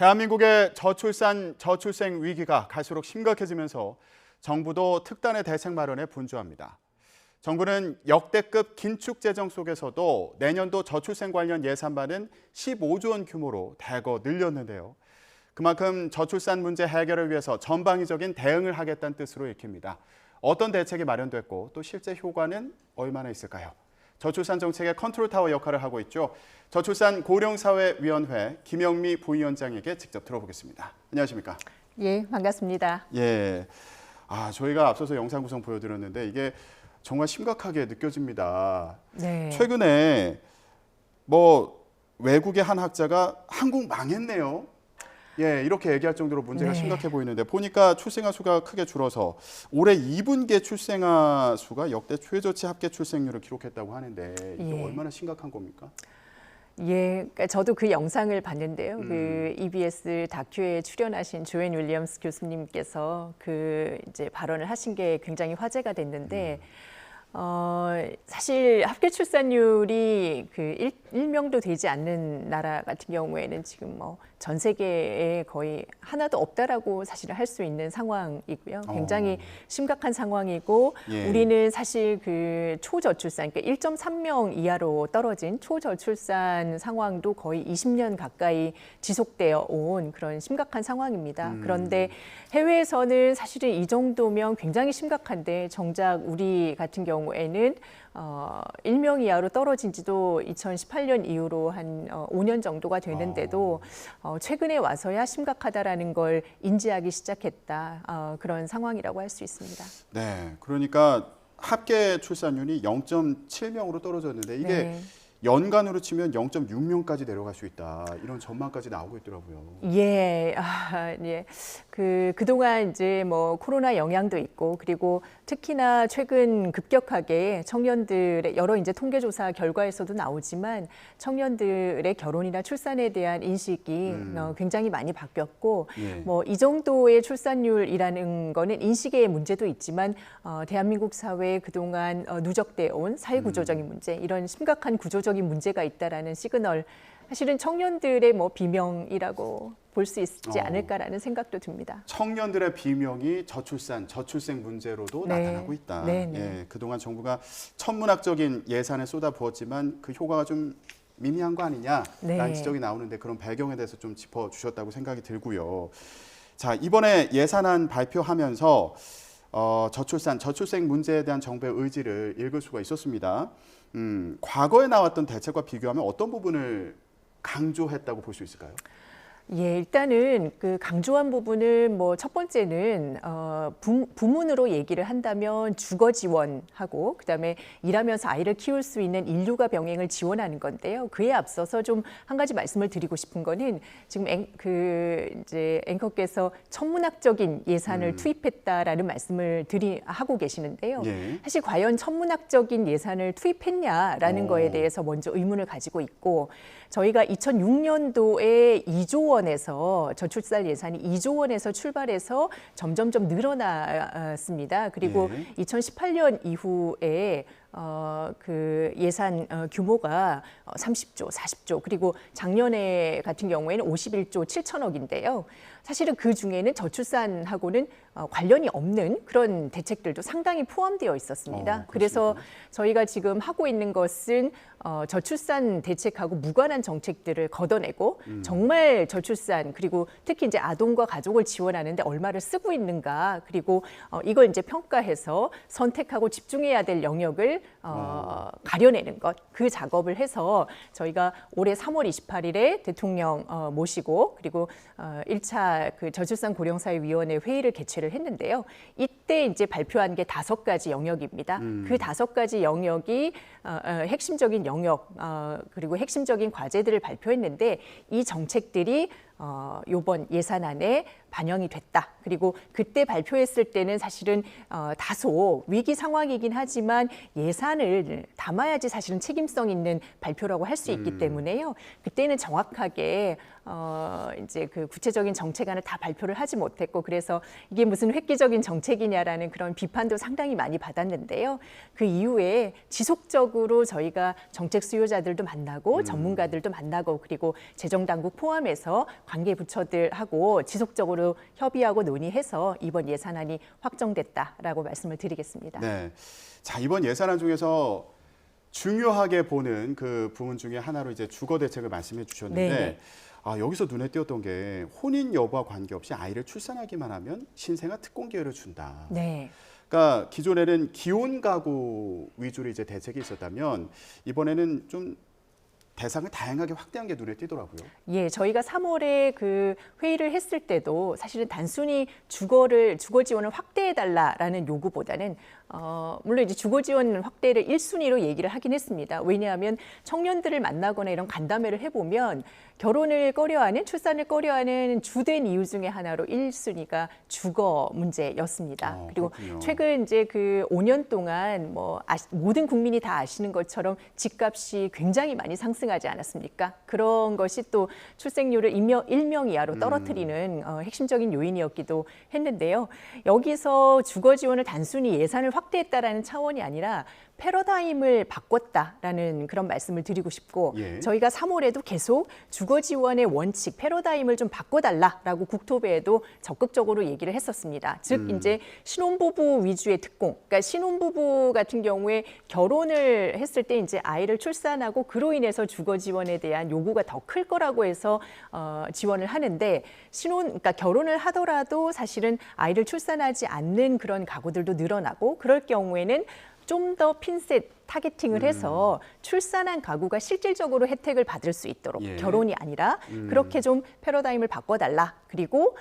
대한민국의 저출산, 저출생 위기가 갈수록 심각해지면서 정부도 특단의 대책 마련에 분주합니다. 정부는 역대급 긴축 재정 속에서도 내년도 저출생 관련 예산만은 15조 원 규모로 대거 늘렸는데요. 그만큼 저출산 문제 해결을 위해서 전방위적인 대응을 하겠다는 뜻으로 읽힙니다. 어떤 대책이 마련됐고 또 실제 효과는 얼마나 있을까요? 저출산 정책의 컨트롤타워 역할을 하고 있죠. 저출산 고령사회위원회 김영미 부위원장에게 직접 들어보겠습니다. 안녕하십니까? 예, 반갑습니다. 예, 저희가 앞서서 영상 구성 보여드렸는데 이게 정말 심각하게 느껴집니다. 네. 최근에 외국의 한 학자가 한국 망했네요. 예, 이렇게 얘기할 정도로 문제가 심각해 보이는데 보니까 출생아 수가 크게 줄어서 올해 2분기 출생아 수가 역대 최저치 합계 출생률을 기록했다고 하는데 이게 얼마나 심각한 겁니까? 예, 그러니까 저도 그 영상을 봤는데요. 그 EBS 다큐에 출연하신 조앤 윌리엄스 교수님께서 그 이제 발언을 하신 게 굉장히 화제가 됐는데 사실 합계 출산율이 그 1명도 되지 않는 나라 같은 경우에는 지금 전 세계에 거의 하나도 없다라고 사실은 할 수 있는 상황이고요. 굉장히 심각한 상황이고 예. 우리는 사실 그 초저출산, 그러니까 1.3명 이하로 떨어진 초저출산 상황도 거의 20년 가까이 지속되어 온 그런 심각한 상황입니다. 그런데 해외에서는 사실은 이 정도면 굉장히 심각한데 정작 우리 같은 경우에는 1명 이하로 떨어진 지도 2018년 이후로 한 5년 정도가 되는데도 최근에 와서야 심각하다라는 걸 인지하기 시작했다. 그런 상황이라고 할 수 있습니다. 네, 그러니까 합계 출산율이 0.7명으로 떨어졌는데 이게 연간으로 치면 0.6명까지 내려갈 수 있다. 이런 전망까지 나오고 있더라고요. 예, 예. 그동안 이제 코로나 영향도 있고 그리고 특히나 최근 급격하게 청년들의 여러 이제 통계조사 결과에서도 나오지만 청년들의 결혼이나 출산에 대한 인식이 굉장히 많이 바뀌었고 이 정도의 출산율이라는 거는 인식의 문제도 있지만 대한민국 사회에 그동안 누적되어 온 사회구조적인 문제 이런 심각한 구조적인 문제가 있다라는 시그널 사실은 청년들의 비명이라고 볼 수 있지 않을까라는 생각도 듭니다. 청년들의 비명이 저출산, 저출생 문제로도 나타나고 있다. 예, 그동안 정부가 천문학적인 예산을 쏟아부었지만 그 효과가 좀 미미한 거 아니냐라는 지적이 나오는데 그런 배경에 대해서 좀 짚어주셨다고 생각이 들고요. 자, 이번에 예산안 발표하면서 저출산, 저출생 문제에 대한 정부의 의지를 읽을 수가 있었습니다. 과거에 나왔던 대책과 비교하면 어떤 부분을 강조했다고 볼 수 있을까요? 예, 일단은 그 강조한 부분은 첫 번째는 부문으로 얘기를 한다면 주거 지원하고 그다음에 일하면서 아이를 키울 수 있는 인류가 병행을 지원하는 건데요. 그에 앞서서 좀 한 가지 말씀을 드리고 싶은 거는 지금 이제 앵커께서 천문학적인 예산을 투입했다라는 말씀을 하고 계시는데요. 사실 과연 천문학적인 예산을 투입했냐라는 거에 대해서 먼저 의문을 가지고 있고 저희가 2006년도에 2조 원에서 저출산 예산이 2조 원에서 출발해서 점점점 늘어났습니다. 그리고 2018년 이후에 그 예산 규모가 30조, 40조 그리고 작년에 같은 경우에는 51조 7천억인데요. 사실은 그 중에는 저출산하고는 관련이 없는 그런 대책들도 상당히 포함되어 있었습니다. 그래서 저희가 지금 하고 있는 것은 저출산 대책하고 무관한 정책들을 걷어내고 정말 저출산 그리고 특히 이제 아동과 가족을 지원하는데 얼마를 쓰고 있는가 그리고 이걸 이제 평가해서 선택하고 집중해야 될 영역을 가려내는 것, 그 작업을 해서 저희가 올해 3월 28일에 대통령 모시고 그리고 1차 그 저출산 고령사회위원회 회의를 개최를 했는데요. 이때 이제 발표한 게 5가지 영역입니다. 그 5가지 영역이 핵심적인 영역 그리고 핵심적인 과제들을 발표했는데 이 정책들이 이번 예산안에 반영이 됐다. 그리고 그때 발표했을 때는 사실은 다소 위기 상황이긴 하지만 예산을 담아야지 사실은 책임성 있는 발표라고 할 수 있기 때문에요. 그때는 정확하게 이제 그 구체적인 정책안을 다 발표를 하지 못했고 그래서 이게 무슨 획기적인 정책이냐라는 그런 비판도 상당히 많이 받았는데요. 그 이후에 지속적으로 저희가 정책 수요자들도 만나고 전문가들도 만나고 그리고 재정당국 포함해서 관계 부처들하고 지속적으로 협의하고 논의해서 이번 예산안이 확정됐다라고 말씀을 드리겠습니다. 네. 자, 이번 예산안 중에서 중요하게 보는 그 부분 중에 하나로 이제 주거 대책을 말씀해 주셨는데 네. 여기서 눈에 띄었던 게 혼인 여부와 관계없이 아이를 출산하기만 하면 신생아 특권 기회를 준다. 네. 그러니까 기존에는 기혼 가구 위주로 이제 대책이 있었다면 이번에는 좀 대상을 다양하게 확대한 게 눈에 띄더라고요. 예, 저희가 3월에 그 회의를 했을 때도 사실은 단순히 주거 지원을 확대해 달라라는 요구보다는 물론 이제 주거 지원 확대를 1순위로 얘기를 하긴 했습니다. 왜냐하면 청년들을 만나거나 이런 간담회를 해보면 결혼을 꺼려하는 출산을 꺼려하는 주된 이유 중에 하나로 1순위가 주거 문제였습니다. 그리고 그렇군요. 최근 이제 그 5년 동안 모든 국민이 다 아시는 것처럼 집값이 굉장히 많이 상승하지 않았습니까? 그런 것이 또 출생률을 일명 이하로 떨어뜨리는 핵심적인 요인이었기도 했는데요. 여기서 주거 지원을 단순히 예산을 확대했다라는 차원이 아니라 패러다임을 바꿨다라는 그런 말씀을 드리고 싶고 예. 저희가 3월에도 계속 주거 지원의 원칙, 패러다임을 좀 바꿔달라라고 국토부에도 적극적으로 얘기를 했었습니다. 즉 이제 신혼부부 위주의 특공, 그러니까 신혼부부 같은 경우에 결혼을 했을 때 이제 아이를 출산하고 그로 인해서 주거 지원에 대한 요구가 더 클 거라고 해서 지원을 하는데 그러니까 결혼을 하더라도 사실은 아이를 출산하지 않는 그런 가구들도 늘어나고 그럴 경우에는 좀 더 핀셋 타겟팅을 해서 출산한 가구가 실질적으로 혜택을 받을 수 있도록 예. 결혼이 아니라 그렇게 좀 패러다임을 바꿔달라. 그리고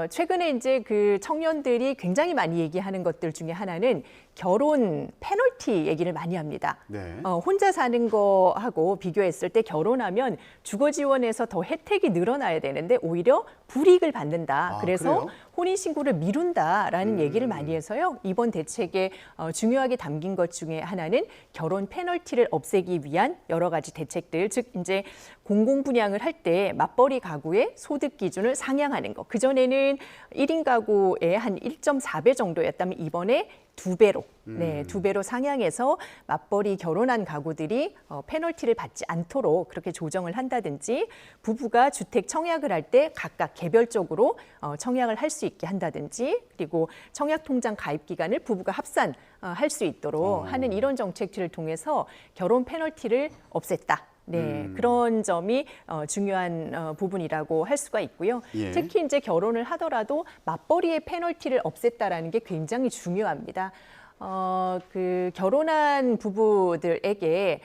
최근에 이제 그 청년들이 굉장히 많이 얘기하는 것들 중에 하나는 결혼 페널티 얘기를 많이 합니다. 네. 혼자 사는 거하고 비교했을 때 결혼하면 주거 지원에서 더 혜택이 늘어나야 되는데 오히려 불이익을 받는다. 그래서 그래요? 혼인신고를 미룬다라는 얘기를 많이 해서요. 이번 대책에 중요하게 담긴 것 중에 하나는 결혼 페널티를 없애기 위한 여러 가지 대책들, 즉 이제 공공 분양을 할 때 맞벌이 가구의 소득 기준을 상향하는 것. 그전에는 1인 가구의 한 1.4배 정도였다면 이번에 2배로, 네, 2배로 상향해서 맞벌이 결혼한 가구들이 페널티를 받지 않도록 그렇게 조정을 한다든지 부부가 주택 청약을 할 때 각각 개별적으로 청약을 할 수 있게 한다든지 그리고 청약 통장 가입 기간을 부부가 합산할 수 있도록 하는 이런 정책들을 통해서 결혼 페널티를 없앴다. 네, 그런 점이 중요한 부분이라고 할 수가 있고요. 예. 특히 이제 결혼을 하더라도 맞벌이의 페널티를 없앴다라는 게 굉장히 중요합니다. 그 결혼한 부부들에게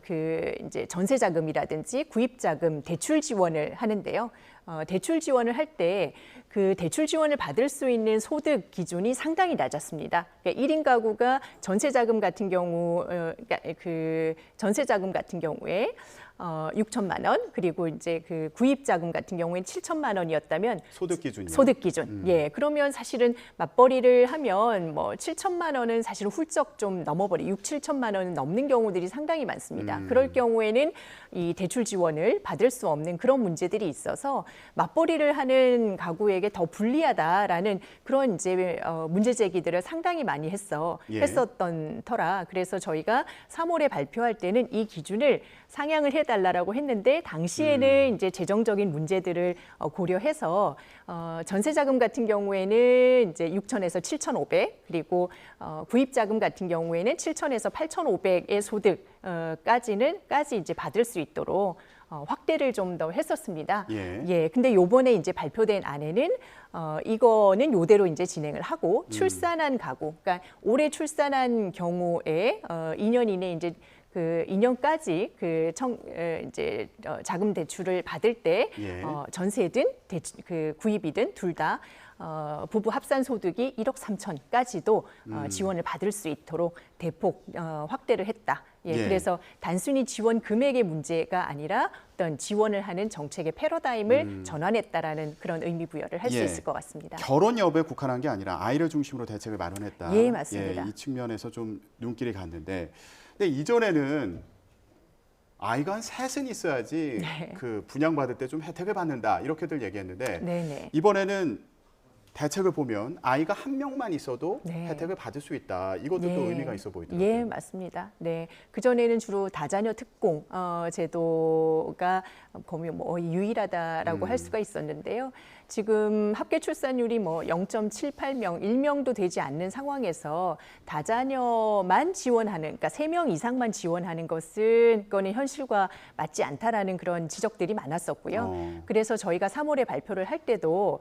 그 이제 전세 자금이라든지 구입 자금 대출 지원을 하는데요. 대출 지원을 할 때 그 대출 지원을 받을 수 있는 소득 기준이 상당히 낮았습니다. 그러니까 1인 가구가 전세 자금 같은 경우 그러니까 그 전세 자금 같은 경우에 6천만 원 그리고 이제 그 구입 자금 같은 경우에 7천만 원이었다면 소득 기준이요. 소득 기준. 예. 그러면 사실은 맞벌이를 하면 뭐 7천만 원은 사실 훌쩍 좀 넘어버리 6, 7천만 원은 넘는 경우들이 상당히 많습니다. 그럴 경우에는 이 대출 지원을 받을 수 없는 그런 문제들이 있어서 맞벌이를 하는 가구에게 더 불리하다라는 그런 이제 문제 제기들을 상당히 많이 했었던 터라 그래서 저희가 3월에 발표할 때는 이 기준을 상향을 해달라고 했는데 당시에는 이제 재정적인 문제들을 고려해서 전세 자금 같은 경우에는 이제 6천에서 7,500 그리고 구입 자금 같은 경우에는 7천에서 8,500의 소득까지 이제 받을 수 있도록 확대를 좀 더 했었습니다. 예. 근데 요번에 이제 발표된 안에는 이거는 요대로 이제 진행을 하고 출산한 가구, 그러니까 올해 출산한 경우에 2년 이내 이제 그 2년까지 이제 자금 대출을 받을 때 예. 전세든 그 구입이든 둘 다 부부 합산 소득이 1억 3천까지도 지원을 받을 수 있도록 대폭 확대를 했다. 예. 그래서 단순히 지원 금액의 문제가 아니라 어떤 지원을 하는 정책의 패러다임을 전환했다라는 그런 의미 부여를 할 수 예. 있을 것 같습니다. 결혼 여부에 국한한 게 아니라 아이를 중심으로 대책을 마련했다. 예, 맞습니다. 이 측면에서 좀 눈길이 갔는데 근데 이전에는 아이가 한 셋은 있어야지 네. 그 분양받을 때 좀 혜택을 받는다 이렇게들 얘기했는데 네네. 이번에는 대책을 보면 아이가 한 명만 있어도 네. 혜택을 받을 수 있다. 이것도 또 예. 의미가 있어 보이더라고요. 예, 맞습니다. 네, 그 전에는 주로 다자녀 특공 제도가 거의 뭐 유일하다라고 할 수가 있었는데요. 지금 합계 출산율이 뭐 0.78명, 1명도 되지 않는 상황에서 다자녀만 지원하는, 그러니까 3명 이상만 지원하는 거는 현실과 맞지 않다라는 그런 지적들이 많았었고요. 그래서 저희가 3월에 발표를 할 때도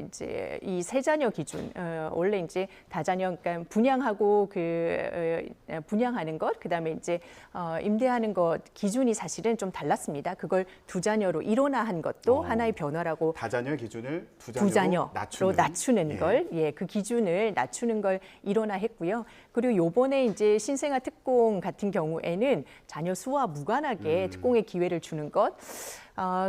이제 이 세자녀 기준, 원래 이제 다자녀, 그러니까 분양하고 분양하는 것, 그다음에 이제 임대하는 것 기준이 사실은 좀 달랐습니다. 그걸 2자녀로 일원화한 것도 하나의 변화라고. 다자녀의 기준을 두 2자녀로 자녀로 낮추는 예. 걸, 예, 그 기준을 낮추는 걸 일원화했고요. 그리고 요번에 이제 신생아 특공 같은 경우에는 자녀 수와 무관하게 특공의 기회를 주는 것.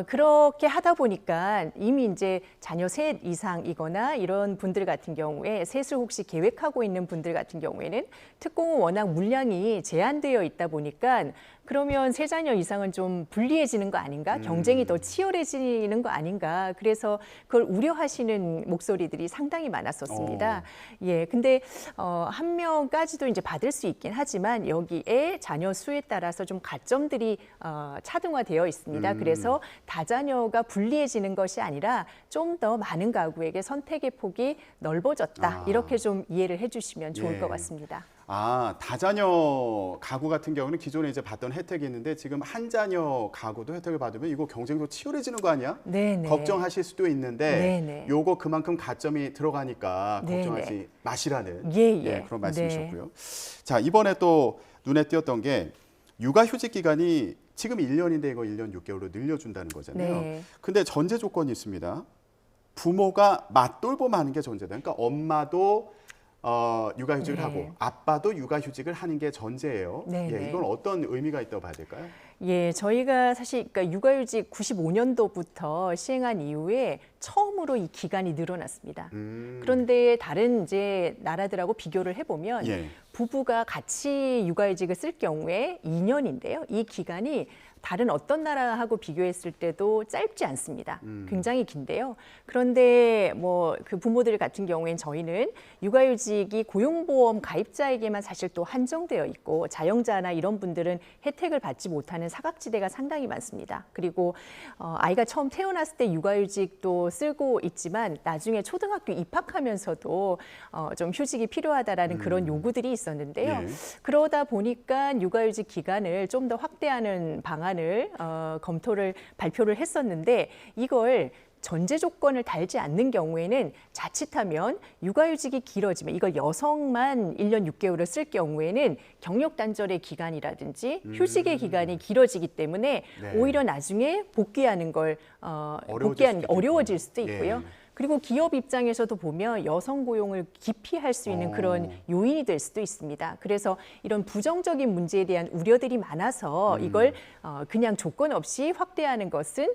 그렇게 하다 보니까 이미 이제 자녀 셋 이상이거나 이런 분들 같은 경우에 셋을 혹시 계획하고 있는 분들 같은 경우에는 특공은 워낙 물량이 제한되어 있다 보니까 그러면 세 자녀 이상은 좀 불리해지는 거 아닌가? 경쟁이 더 치열해지는 거 아닌가? 그래서 그걸 우려하시는 목소리들이 상당히 많았었습니다. 예, 근데 한 명까지도 이제 받을 수 있긴 하지만 여기에 자녀 수에 따라서 좀 가점들이 차등화되어 있습니다. 그래서 다자녀가 불리해지는 것이 아니라 좀 더 많은 가구에게 선택의 폭이 넓어졌다. 이렇게 좀 이해를 해주시면 좋을 예. 것 같습니다. 다자녀 가구 같은 경우는 기존에 이제 받던 혜택이 있는데 지금 한 자녀 가구도 혜택을 받으면 이거 경쟁도 치열해지는 거 아니야? 네네. 걱정하실 수도 있는데 네네. 요거 그만큼 가점이 들어가니까 네네. 걱정하지 마시라는 예. 그런 말씀이셨고요. 자, 이번에 또 눈에 띄었던 게 육아휴직 기간이 지금 1년인데 이거 1년 6개월로 늘려준다는 거잖아요. 네. 근데 전제 조건이 있습니다. 부모가 맞돌봄하는 게 전제다. 그러니까 엄마도 육아휴직을 네. 하고 아빠도 육아휴직을 하는 게 전제예요. 네, 네. 이건 어떤 의미가 있다고 봐야 될까요? 예, 저희가 사실 그러니까 육아휴직 95년도부터 시행한 이후에 처음으로 이 기간이 늘어났습니다. 그런데 다른 이제 나라들하고 비교를 해보면 예. 부부가 같이 육아휴직을 쓸 경우에 2년인데요. 이 기간이 다른 어떤 나라하고 비교했을 때도 짧지 않습니다. 굉장히 긴데요. 그런데 뭐 그 부모들 같은 경우엔 저희는 육아휴직이 고용보험 가입자에게만 사실 또 한정되어 있고 자영자나 이런 분들은 혜택을 받지 못하는 사각지대가 상당히 많습니다. 그리고 아이가 처음 태어났을 때 육아휴직도 쓰고 있지만 나중에 초등학교 입학하면서도 좀 휴직이 필요하다라는 그런 요구들이 있었는데요. 예. 그러다 보니까 육아휴직 기간을 좀 더 확대하는 방안을 발표를 했었는데 이걸 전제 조건을 달지 않는 경우에는 자칫하면 육아휴직이 길어지면 이걸 여성만 1년 6개월을 쓸 경우에는 경력 단절의 기간이라든지 휴직의 기간이 길어지기 때문에 네. 오히려 나중에 복귀하는 걸 복귀하는 게 어려워질 수도 있고요. 예. 그리고 기업 입장에서도 보면 여성 고용을 기피할 수 있는 그런 요인이 될 수도 있습니다. 그래서 이런 부정적인 문제에 대한 우려들이 많아서 이걸 그냥 조건 없이 확대하는 것은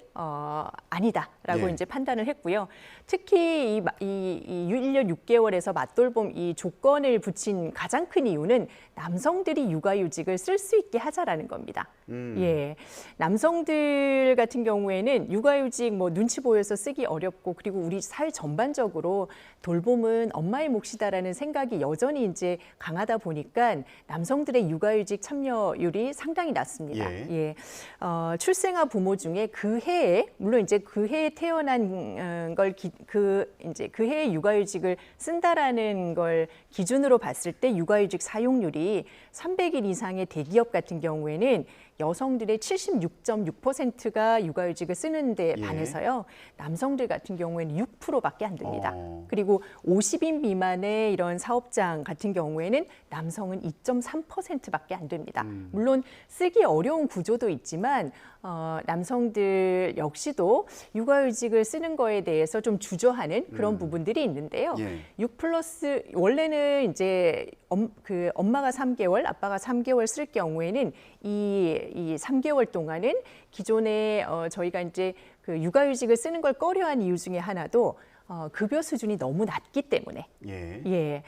아니다라고 예. 이제 판단을 했고요. 특히 이 1년 6개월에서 맞돌봄 이 조건을 붙인 가장 큰 이유는 남성들이 육아휴직을 쓸 수 있게 하자라는 겁니다. 예, 남성들 같은 경우에는 육아휴직 뭐 눈치 보여서 쓰기 어렵고 그리고 우리 사회 전반적으로 돌봄은 엄마의 몫이다라는 생각이 여전히 이제 강하다 보니까 남성들의 육아휴직 참여율이 상당히 낮습니다. 예. 출생아 부모 중에 그 해에 물론 이제 그 해에 태어난 걸 그 해에 육아휴직을 쓴다라는 걸 기준으로 봤을 때 육아휴직 사용률이 300일 이상의 대기업 같은 경우에는 여성들의 76.6%가 육아휴직을 쓰는 데 예. 반해서요. 남성들 같은 경우에는 6%밖에 안 됩니다. 그리고 50인 미만의 이런 사업장 같은 경우에는 남성은 2.3%밖에 안 됩니다. 물론 쓰기 어려운 구조도 있지만 남성들 역시도 육아휴직을 쓰는 거에 대해서 좀 주저하는 그런 부분들이 있는데요. 예. 6+ 원래는 이제 엄마가 3개월, 아빠가 3개월 쓸 경우에는 이 3개월 동안은 기존에 저희가 이제 그 육아휴직을 쓰는 걸 꺼려한 이유 중에 하나도 급여 수준이 너무 낮기 때문에 예. 예,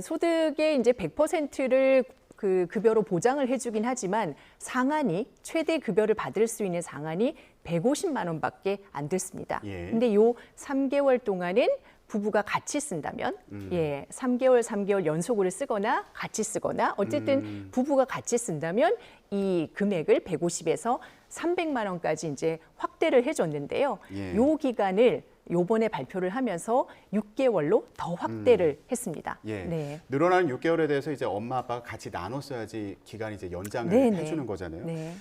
소득의 이제 100%를 그 급여로 보장을 해주긴 하지만 상한이 최대 급여를 받을 수 있는 상한이 150만 원밖에 안 됐습니다. 예. 근데 요 3개월 동안은 부부가 같이 쓴다면 3개월 연속으로 쓰거나 같이 쓰거나 어쨌든 부부가 같이 쓴다면 이 금액을 150에서 300만 원까지 이제 확대를 해줬는데요. 예. 요 기간을 요번에 발표를 하면서 6개월로 더 확대를 했습니다. 예. 네. 늘어나는 6개월에 대해서 이제 엄마 아빠가 같이 나눠 써야지 기간이 이제 연장을 네네. 해주는 거잖아요. 네.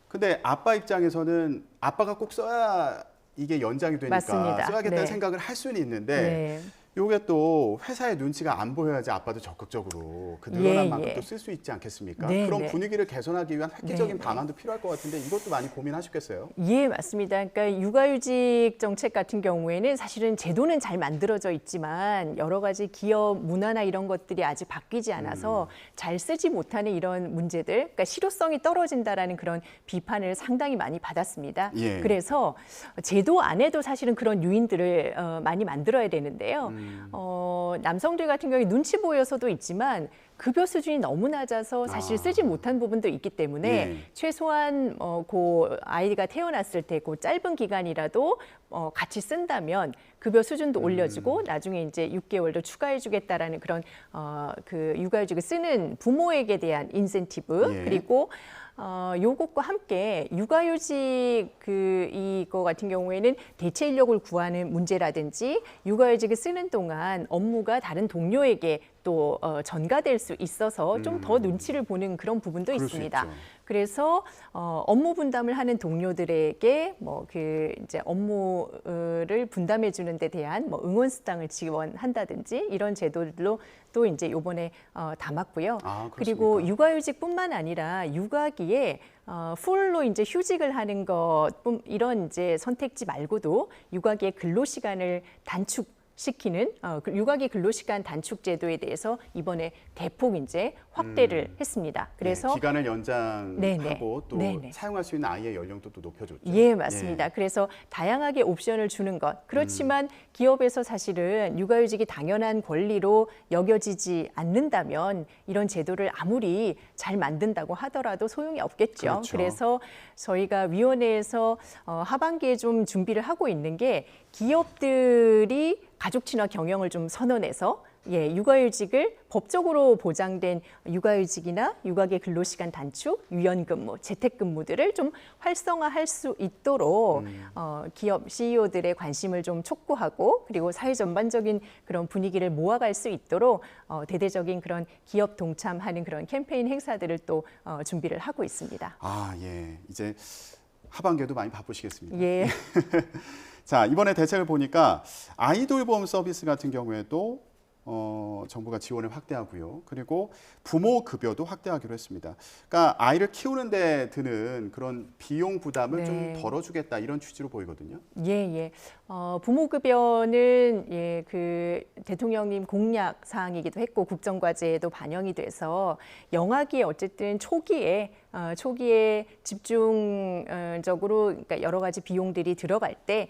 근데 아빠 입장에서는 아빠가 꼭 써야 이게 연장이 되니까 맞습니다. 써야겠다는 네. 생각을 할 수는 있는데 네. 요게 또 회사의 눈치가 안 보여야지 아빠도 적극적으로 그 늘어난 예, 만큼 예. 또 쓸 수 있지 않겠습니까? 네, 그런 네. 분위기를 개선하기 위한 획기적인 네, 네. 방안도 필요할 것 같은데 이것도 많이 고민하셨겠어요? 예, 맞습니다. 그러니까 육아휴직 정책 같은 경우에는 사실은 제도는 잘 만들어져 있지만 여러 가지 기업 문화나 이런 것들이 아직 바뀌지 않아서 잘 쓰지 못하는 이런 문제들, 그러니까 실효성이 떨어진다라는 그런 비판을 상당히 많이 받았습니다. 예. 그래서 제도 안에도 사실은 그런 요인들을 많이 만들어야 되는데요. 남성들 같은 경우에 눈치 보여서도 있지만 급여 수준이 너무 낮아서 사실 쓰지 못한 부분도 있기 때문에 예. 최소한 그 아이가 태어났을 때 그 짧은 기간이라도 같이 쓴다면 급여 수준도 올려주고 나중에 이제 6개월도 추가해주겠다라는 그런 그 육아휴직을 쓰는 부모에게 대한 인센티브 예. 그리고 요것과 함께 육아휴직 이거 같은 경우에는 대체 인력을 구하는 문제라든지 육아휴직을 쓰는 동안 업무가 다른 동료에게 또 전가될 수 있어서 좀 더 눈치를 보는 그런 부분도 그럴 수 있습니다. 있죠. 그래서 업무 분담을 하는 동료들에게 이제 업무를 분담해 주는 데 대한 응원 수당을 지원한다든지 이런 제도들로 또 이제 요번에 담았고요. 아, 그리고 그렇습니까? 육아휴직뿐만 아니라 육아기에 풀로 이제 휴직을 하는 것 이런 이제 선택지 말고도 육아기의 근로 시간을 단축시키는 육아기 근로시간 단축 제도에 대해서 이번에 대폭 이제 확대를 했습니다. 그래서 네, 기간을 연장하고 네네. 또 네네. 사용할 수 있는 아이의 연령도 또 높여줬죠. 예, 맞습니다. 그래서 다양하게 옵션을 주는 것. 그렇지만 기업에서 사실은 육아휴직이 당연한 권리로 여겨지지 않는다면 이런 제도를 아무리 잘 만든다고 하더라도 소용이 없겠죠. 그렇죠. 그래서 저희가 위원회에서 하반기에 좀 준비를 하고 있는 게 기업들이 가족 친화 경영을 좀 선언해서 육아휴직을 법적으로 보장된 육아휴직이나 육아계 근로시간 단축, 유연근무, 재택근무들을 좀 활성화할 수 있도록 기업 CEO들의 관심을 좀 촉구하고 그리고 사회 전반적인 그런 분위기를 모아갈 수 있도록 대대적인 그런 기업 동참하는 그런 캠페인 행사들을 또 준비를 하고 있습니다. 아, 예. 이제 하반기에도 많이 바쁘시겠습니다. 예. 자, 이번에 대책을 보니까 아이돌보험 서비스 같은 경우에도 정부가 지원을 확대하고요. 그리고 부모 급여도 확대하기로 했습니다. 그러니까 아이를 키우는 데 드는 그런 비용 부담을 좀 덜어주겠다 이런 취지로 보이거든요. 예. 부모 급여는 그 대통령님 공약 사항이기도 했고 국정과제에도 반영이 돼서 영아기에 어쨌든 초기에 집중적으로 그러니까 여러 가지 비용들이 들어갈 때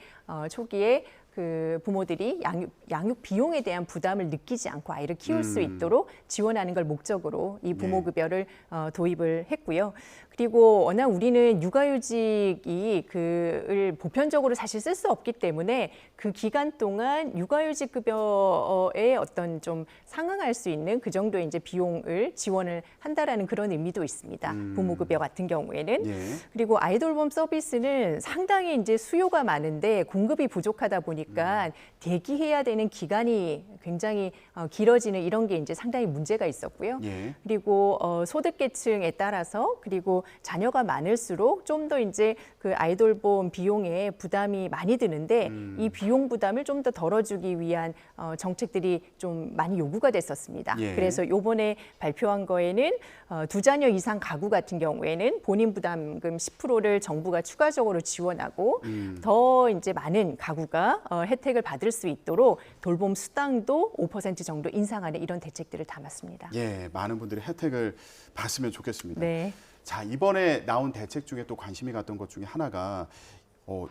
초기에 그 부모들이 양육 비용에 대한 부담을 느끼지 않고 아이를 키울 수 있도록 지원하는 걸 목적으로 이 부모급여를 도입을 했고요. 그리고 워낙 우리는 육아휴직이 을 보편적으로 사실 쓸 수 없기 때문에 그 기간 동안 육아휴직 급여에 어떤 좀 상응할 수 있는 그 정도의 이제 비용을 지원을 한다라는 그런 의미도 있습니다. 부모급여 같은 경우에는. 예. 그리고 아이돌봄 서비스는 상당히 이제 수요가 많은데 공급이 부족하다 보니까 대기해야 되는 기간이 굉장히 길어지는 이런 게 이제 상당히 문제가 있었고요. 예. 그리고 소득계층에 따라서 그리고 자녀가 많을수록 좀 더 이제 그 아이돌봄 비용에 부담이 많이 드는데 이 비용 부담을 좀 더 덜어주기 위한 정책들이 좀 많이 요구가 됐었습니다. 예. 그래서 이번에 발표한 거에는 2자녀 이상 가구 같은 경우에는 본인 부담금 10%를 정부가 추가적으로 지원하고 더 이제 많은 가구가 혜택을 받을 수 있도록 돌봄 수당도 5% 정도 인상하는 이런 대책들을 담았습니다. 예, 많은 분들이 혜택을 봤으면 좋겠습니다. 네. 자, 이번에 나온 대책 중에 또 관심이 갔던 것 중에 하나가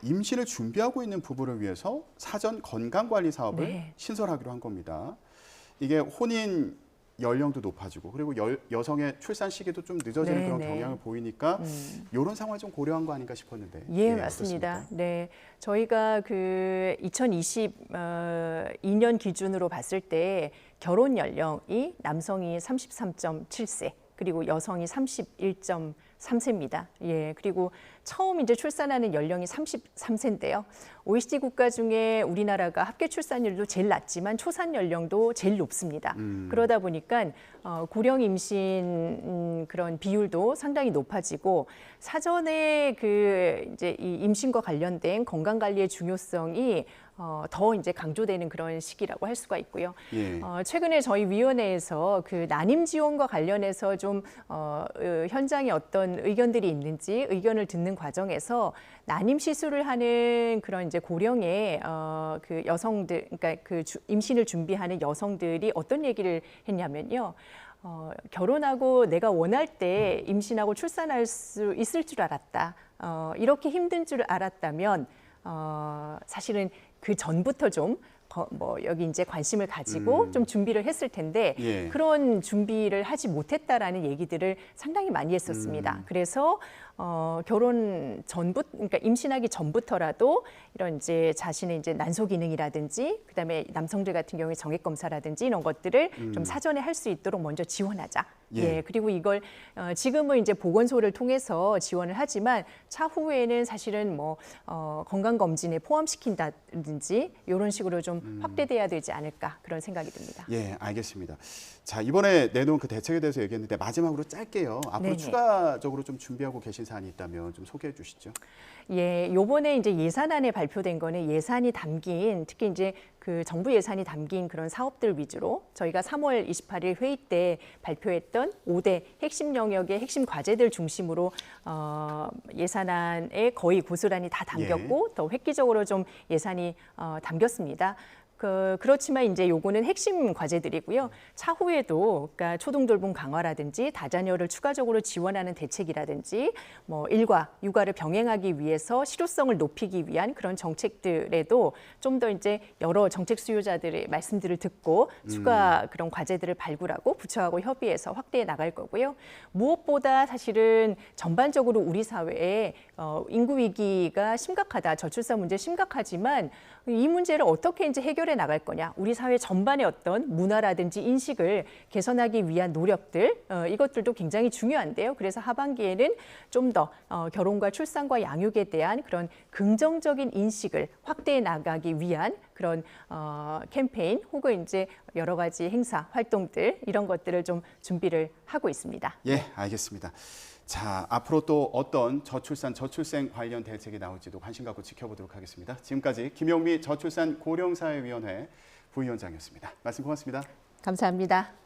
임신을 준비하고 있는 부부를 위해서 사전 건강관리 사업을 네. 신설하기로 한 겁니다. 이게 혼인 연령도 높아지고 그리고 여성의 출산 시기도 좀 늦어지는 네, 그런 네. 경향을 보이니까 이런 상황을 좀 고려한 거 아닌가 싶었는데. 예, 맞습니다. 어떻습니까? 네, 저희가 그 2022년 기준으로 봤을 때 결혼 연령이 남성이 33.7세, 그리고 여성이 31.3세입니다. 예, 그리고 처음 이제 출산하는 연령이 33세인데요. OECD 국가 중에 우리나라가 합계 출산율도 제일 낮지만 초산 연령도 제일 높습니다. 그러다 보니까 고령 임신 그런 비율도 상당히 높아지고 사전에 그 이제 이 임신과 관련된 건강 관리의 중요성이 더 이제 강조되는 그런 시기라고 할 수가 있고요. 예. 최근에 저희 위원회에서 그 난임 지원과 관련해서 좀 현장에 어떤 의견들이 있는지 의견을 듣는 과정에서 난임 시술을 하는 그런 이제 고령의 그 여성들, 그러니까 그 임신을 준비하는 여성들이 어떤 얘기를 했냐면요. 결혼하고 내가 원할 때 임신하고 출산할 수 있을 줄 알았다. 이렇게 힘든 줄 알았다면 사실은 그 전부터 좀 뭐 여기 이제 관심을 가지고 좀 준비를 했을 텐데 예. 그런 준비를 하지 못했다라는 얘기들을 상당히 많이 했었습니다. 그래서 결혼 전부터, 그러니까 임신하기 전부터라도 이런 이제 자신의 이제 난소 기능이라든지 그다음에 남성들 같은 경우에 정액 검사라든지 이런 것들을 좀 사전에 할 수 있도록 먼저 지원하자. 예. 예, 그리고 이걸 지금은 이제 보건소를 통해서 지원을 하지만 차후에는 사실은 뭐 건강 검진에 포함시킨다든지 이런 식으로 좀 확대돼야 되지 않을까 그런 생각이 듭니다. 예, 알겠습니다. 자, 이번에 내놓은 그 대책에 대해서 얘기했는데 마지막으로 짧게요. 앞으로 네네. 추가적으로 좀 준비하고 계신 사안이 있다면 좀 소개해 주시죠. 예, 요번에 이제 예산안에 발표된 거는 예산이 담긴 특히 이제 그 정부 예산이 담긴 그런 사업들 위주로 저희가 3월 28일 회의 때 발표했던 5대 핵심 영역의 핵심 과제들 중심으로 예산안에 거의 고스란히 다 담겼고 더 획기적으로 좀 예산이 담겼습니다. 그렇지만 이제 요거는 핵심 과제들이고요. 차후에도 그러니까 초등돌봄 강화라든지 다자녀를 추가적으로 지원하는 대책이라든지 뭐 일과 육아를 병행하기 위해서 실효성을 높이기 위한 그런 정책들에도 좀 더 이제 여러 정책 수요자들의 말씀들을 듣고 추가 그런 과제들을 발굴하고 부처하고 협의해서 확대해 나갈 거고요. 무엇보다 사실은 전반적으로 우리 사회에 인구 위기가 심각하다, 저출산 문제 심각하지만 이 문제를 어떻게 이제 해결해 나갈 거냐, 우리 사회 전반의 어떤 문화라든지 인식을 개선하기 위한 노력들 이것들도 굉장히 중요한데요. 그래서 하반기에는 좀 더 결혼과 출산과 양육에 대한 그런 긍정적인 인식을 확대해 나가기 위한 그런 캠페인 혹은 이제 여러 가지 행사 활동들 이런 것들을 좀 준비를 하고 있습니다. 예, 알겠습니다. 자, 앞으로 또 어떤 저출산, 저출생 관련 대책이 나올지도 관심 갖고 지켜보도록 하겠습니다. 지금까지 김용미 저출산 고령사회위원회 부위원장이었습니다. 말씀 고맙습니다. 감사합니다.